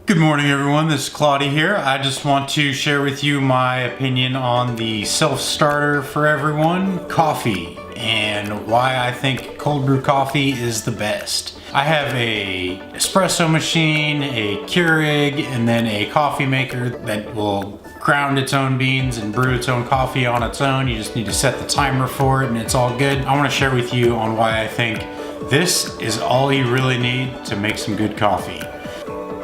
Good morning, everyone. This is Claudia here. I just want to share with you my opinion on the self-starter for everyone, coffee, and why I think cold brew coffee is the best. I have a espresso machine, a Keurig, and then a coffee maker that will ground its own beans and brew its own coffee on its own. You just need to set the timer for it and it's all good. I want to share with you on why I think this is all you really need to make some good coffee.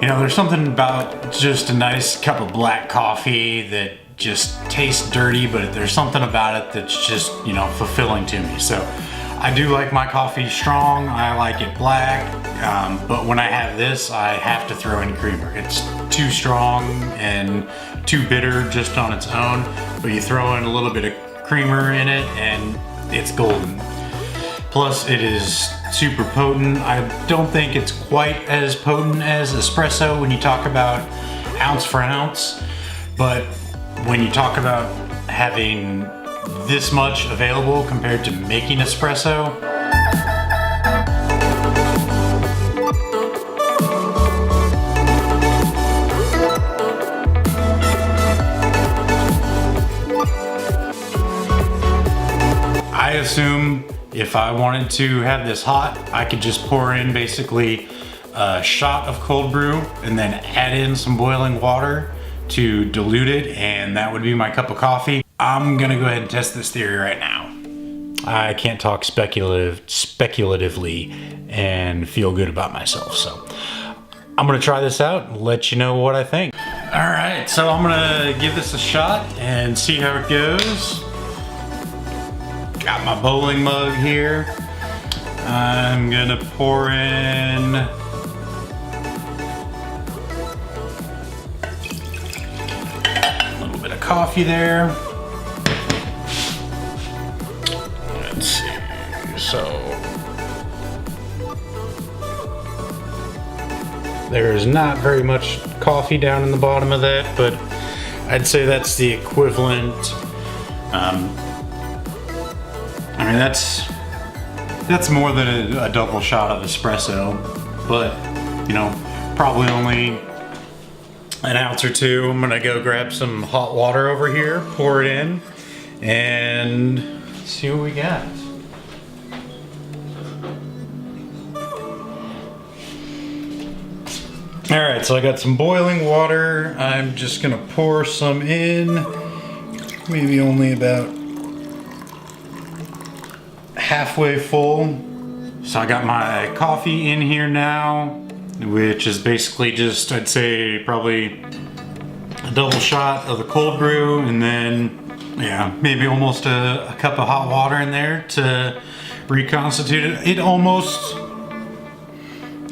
You know, there's something about just a nice cup of black coffee that just tastes dirty, but there's something about it that's just, you know, fulfilling to me. So I do like my coffee strong. I like it black, but when I have this, I have to throw in creamer. It's too strong and too bitter just on its own, but you throw in a little bit of creamer in it and it's golden. Plus it is super potent. I don't think it's quite as potent as espresso when you talk about ounce for ounce, but when you talk about having this much available compared to making espresso, I assume if I wanted to have this hot, I could just pour in basically a shot of cold brew and then add in some boiling water to dilute it, and that would be my cup of coffee. I'm gonna go ahead and test this theory right now. I can't talk speculatively and feel good about myself, so I'm gonna try this out and let you know what I think. All right, so I'm gonna give this a shot and see how it goes. Got my bowling mug here. I'm gonna pour in a little bit of coffee there. Let's see, so there's not very much coffee down in the bottom of that, but I'd say that's the equivalent. I mean, that's more than a double shot of espresso, but you know, probably only an ounce or two. I'm gonna go grab some hot water over here, pour it in, and see what we got. All right, so I got some boiling water. I'm just gonna pour some in, maybe only about halfway full. So I got my coffee in here now, which is basically just, I'd say probably a double shot of the cold brew, and then yeah, maybe almost a cup of hot water in there to reconstitute it. It almost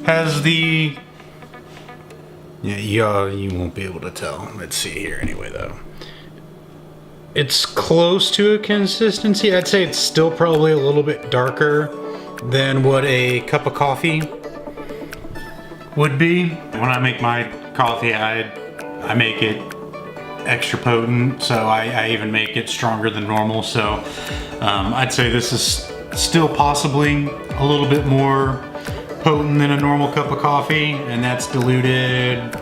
has the, yeah, you won't be able to tell. Let's see here anyway though. It's close to a consistency. I'd say it's still probably a little bit darker than what a cup of coffee would be. When I make my coffee, I make it extra potent, so I even make it stronger than normal. So I'd say this is still possibly a little bit more potent than a normal cup of coffee, and that's diluted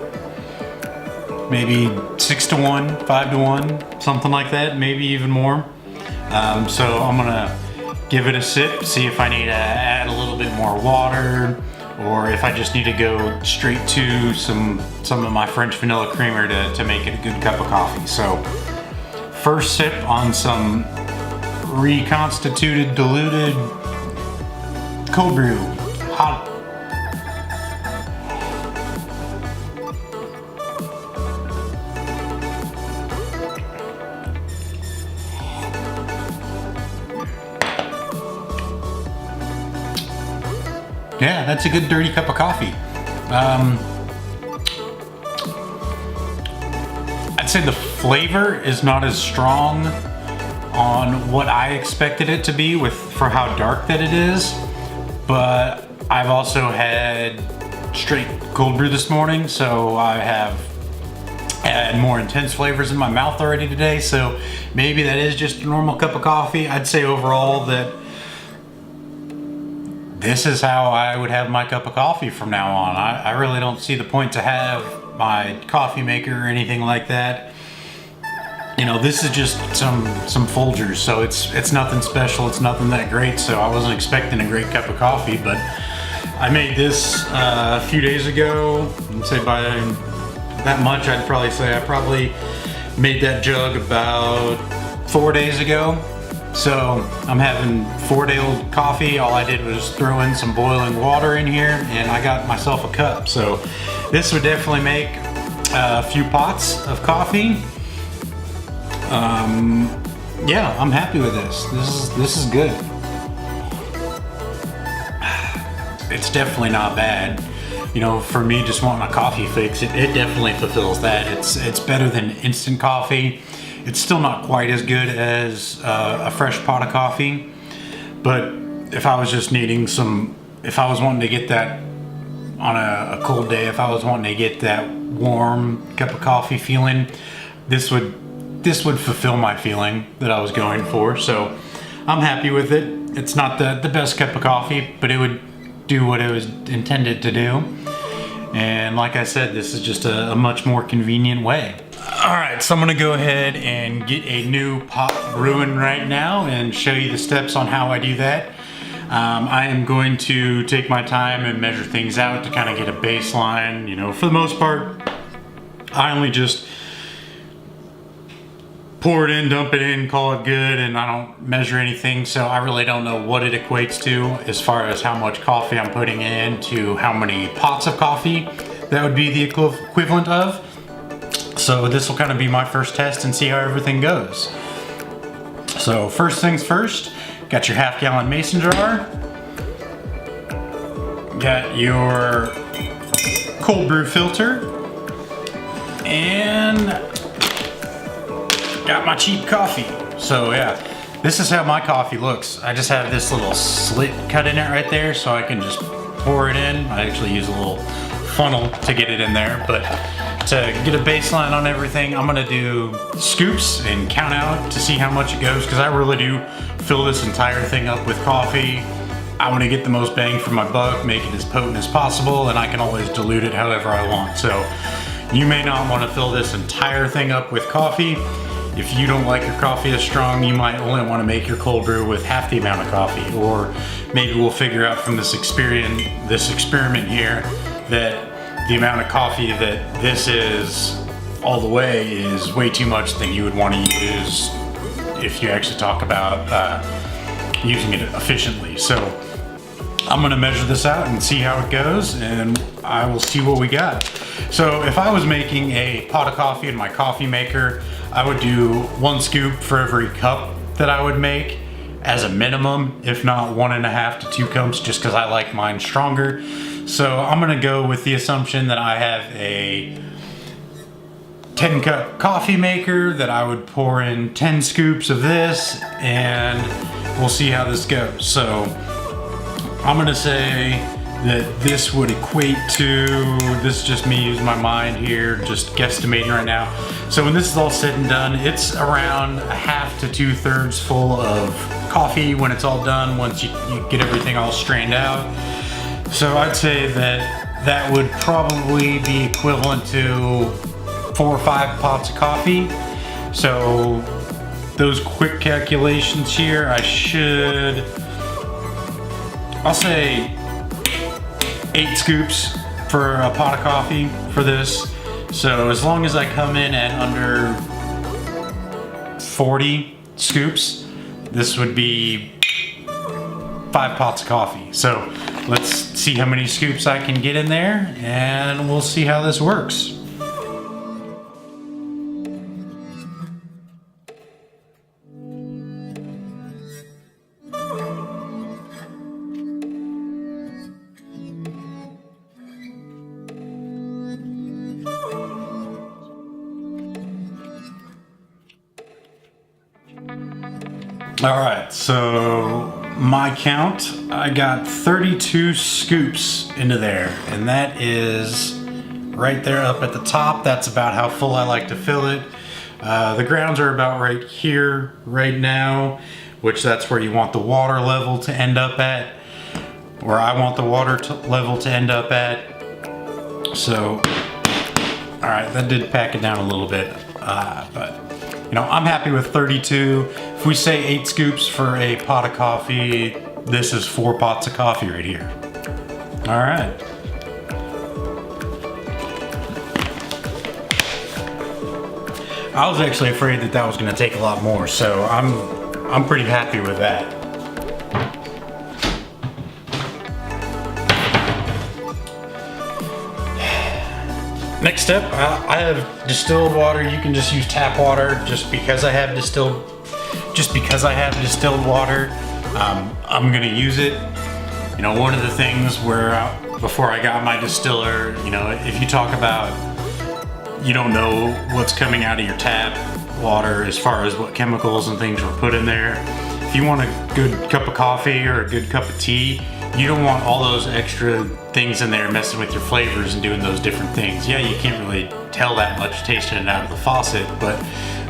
maybe 6-to-1, 5-to-1, something like that, maybe even more. So I'm gonna give it a sip, see if I need to add a little bit more water, or if I just need to go straight to some of my French vanilla creamer to make it a good cup of coffee. So first sip on some reconstituted, diluted cold brew, hot. Yeah, that's a good dirty cup of coffee. I'd say the flavor is not as strong on what I expected it to be for how dark that it is, but I've also had straight cold brew this morning, so I have had more intense flavors in my mouth already today, so maybe that is just a normal cup of coffee. I'd say overall that this is how I would have my cup of coffee from now on. I really don't see the point to have my coffee maker or anything like that. You know, this is just some Folgers, so it's nothing special, it's nothing that great, so I wasn't expecting a great cup of coffee, but I made this a few days ago. I'd say by that much, I'd probably say I probably made that jug about 4 days ago. So I'm having 4-day-old coffee. All I did was throw in some boiling water in here and I got myself a cup. So this would definitely make a few pots of coffee. Yeah, I'm happy with this. This is good. It's definitely not bad. You know, for me, just wanting a coffee fix, it definitely fulfills that. It's better than instant coffee. It's still not quite as good as a fresh pot of coffee, but if I was just needing if I was wanting to get that on a cold day, if I was wanting to get that warm cup of coffee feeling, this would fulfill my feeling that I was going for. So I'm happy with it. It's not the best cup of coffee, but it would do what it was intended to do. And like I said, this is just a much more convenient way. All right, so I'm gonna go ahead and get a new pot brewing right now and show you the steps on how I do that. I am going to take my time and measure things out to kind of get a baseline. You know, for the most part, I only just pour it in, dump it in, call it good, and I don't measure anything, so I really don't know what it equates to as far as how much coffee I'm putting in to how many pots of coffee that would be the equivalent of. So this will kind of be my first test and see how everything goes. So first things first, got your half-gallon mason jar, got your cold brew filter, and got my cheap coffee. So yeah, this is how my coffee looks. I just have this little slit cut in it right there so I can just pour it in. I actually use a little funnel to get it in there, but to get a baseline on everything, I'm gonna do scoops and count out to see how much it goes, because I really do fill this entire thing up with coffee. I want to get the most bang for my buck, make it as potent as possible, and I can always dilute it however I want. So you may not want to fill this entire thing up with coffee. If you don't like your coffee as strong, you might only want to make your cold brew with half the amount of coffee. Or maybe we'll figure out from this experiment here that the amount of coffee that this is all the way is way too much than you would want to use if you actually talk about using it efficiently. So I'm gonna measure this out and see how it goes, and I will see what we got. So if I was making a pot of coffee in my coffee maker, I would do 1 scoop for every cup that I would make as a minimum, if not 1.5 to 2 cups, just because I like mine stronger. So I'm gonna go with the assumption that I have a 10-cup coffee maker, that I would pour in 10 scoops of this, and we'll see how this goes. So I'm gonna say that this would equate to, this is just me using my mind here, just guesstimating right now. So when this is all said and done, it's around 1/2 to 2/3 full of coffee when it's all done, once you get everything all strained out. So I'd say that would probably be equivalent to 4 or 5 pots of coffee. So those quick calculations here, I'll say 8 scoops for a pot of coffee for this. So as long as I come in at under 40 scoops, this would be 5 pots of coffee. So let's see how many scoops I can get in there, and we'll see how this works. All right, so my count, I got 32 scoops into there, and that is right there up at the top. That's about how full I like to fill it. The grounds are about right here right now, which that's where you want the water level to end up at. where I want the water level to end up at. So, all right, that did pack it down a little bit, but you know, I'm happy with 32. If we say 8 scoops for a pot of coffee, this is 4 pots of coffee right here. All right. I was actually afraid that that was going to take a lot more, so I'm pretty happy with that. Next up, I have distilled water. You can just use tap water. Just because I have distilled water, I'm gonna use it. You know, one of the things where before I got my distiller, you know, if you talk about you don't know what's coming out of your tap water as far as what chemicals and things were put in there. If you want a good cup of coffee or a good cup of tea, you don't want all those extra things in there messing with your flavors and doing those different things. Yeah, you can't really tell that much tasting it out of the faucet, but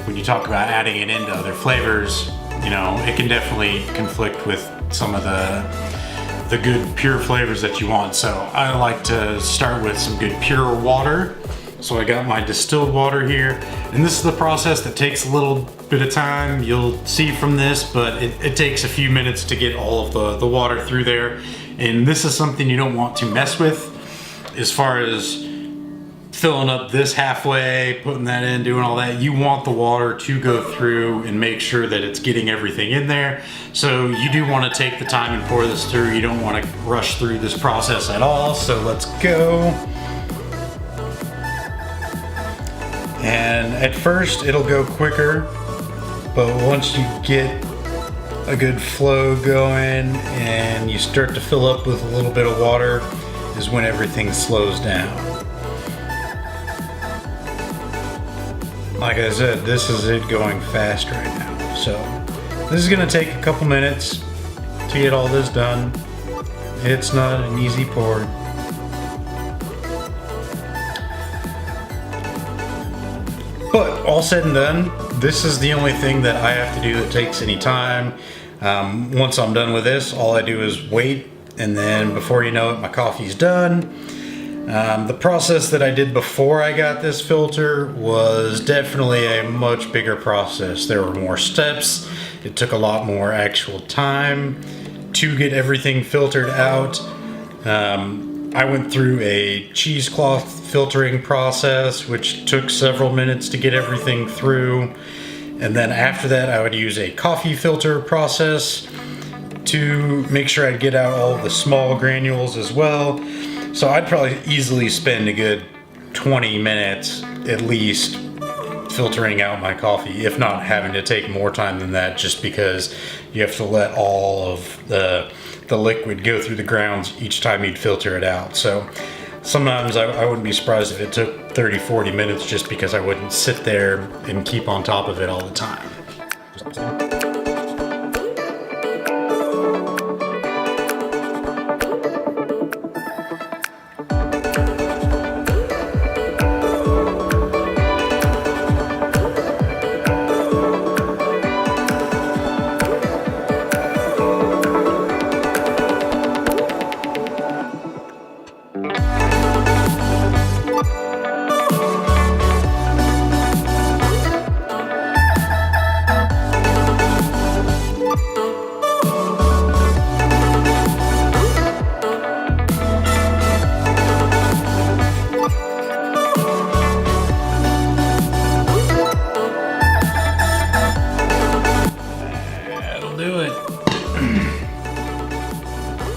when you talk about adding it into other flavors, you know, it can definitely conflict with some of the good pure flavors that you want. So I like to start with some good pure water. So I got my distilled water here, and this is the process that takes a little bit of time. You'll see from this, but it takes a few minutes to get all of the water through there. And this is something you don't want to mess with as far as filling up this halfway, putting that in, doing all that. You want the water to go through and make sure that it's getting everything in there. So you do want to take the time and pour this through. You don't want to rush through this process at all. So let's go. And at first it'll go quicker, but once you get a good flow going and you start to fill up with a little bit of water is when everything slows down. Like I said, this is it going fast right now. So this is gonna take a couple minutes to get all this done. It's not an easy pour. But all said and done, this is the only thing that I have to do that takes any time. Once I'm done with this, all I do is wait, and then before you know it, my coffee's done. The process that I did before I got this filter was definitely a much bigger process. There were more steps. It took a lot more actual time to get everything filtered out. I went through a cheesecloth filtering process, which took several minutes to get everything through. And then after that, I would use a coffee filter process to make sure I'd get out all the small granules as well. So I'd probably easily spend a good 20 minutes at least filtering out my coffee, if not having to take more time than that, just because you have to let all of the liquid go through the grounds each time you'd filter it out. So sometimes I wouldn't be surprised if it took 30-40 minutes, just because I wouldn't sit there and keep on top of it all the time.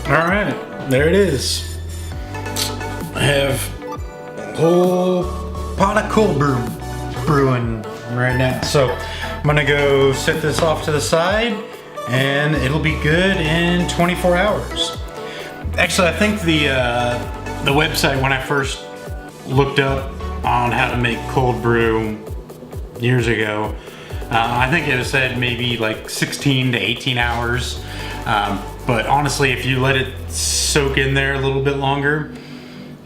Alright, there it is. I have a whole pot of cold brew brewing right now. So I'm gonna go set this off to the side and it'll be good in 24 hours. Actually, I think the website, when I first looked up on how to make cold brew years ago, I think it said maybe like 16 to 18 hours. But honestly, if you let it soak in there a little bit longer,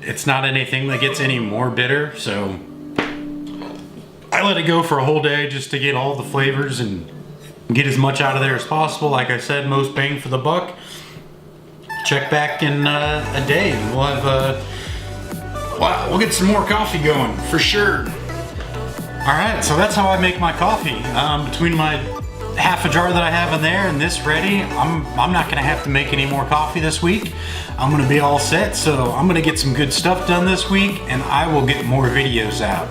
it's not anything that gets any more bitter. So I let it go for a whole day just to get all the flavors and get as much out of there as possible. Like I said, most bang for the buck. check back in a day and we'll have we'll get some more coffee going for sure. All right, so that's how I make my coffee. Between my half a jar that I have in there and this ready, I'm not gonna have to make any more coffee this week. I'm gonna be all set, so I'm gonna get some good stuff done this week and I will get more videos out.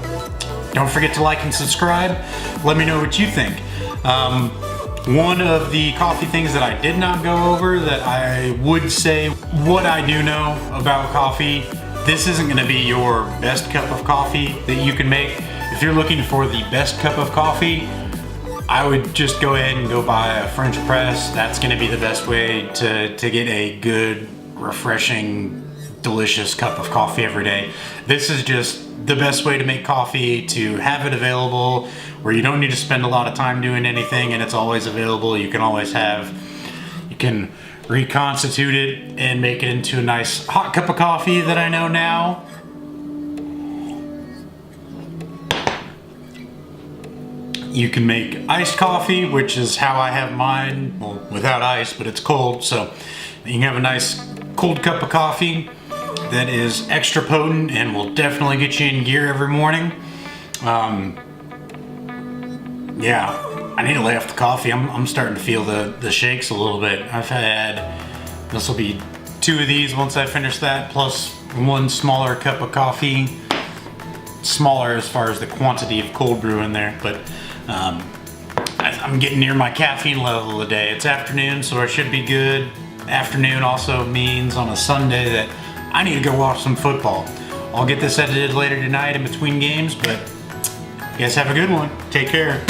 Don't forget to like and subscribe. Let me know what you think. One of the coffee things that I did not go over that I would say what I do know about coffee, this isn't gonna be your best cup of coffee that you can make. If you're looking for the best cup of coffee, I would just go ahead and go buy a French press. That's gonna be the best way to get a good, refreshing, delicious cup of coffee every day. This is just the best way to make coffee, to have it available where you don't need to spend a lot of time doing anything and it's always available. You can reconstitute it and make it into a nice hot cup of coffee that I know now. You can make iced coffee, which is how I have mine, well, without ice, but it's cold, so you can have a nice cold cup of coffee that is extra potent and will definitely get you in gear every morning. Yeah, I need to lay off the coffee. I'm starting to feel the shakes a little bit. I've had, this will be 2 of these once I finish that, plus 1 smaller cup of coffee. Smaller as far as the quantity of cold brew in there, but I'm getting near my caffeine level of the day. It's afternoon, so I should be good. Afternoon also means on a Sunday that I need to go watch some football. I'll get this edited later tonight in between games, but you guys have a good one. Take care.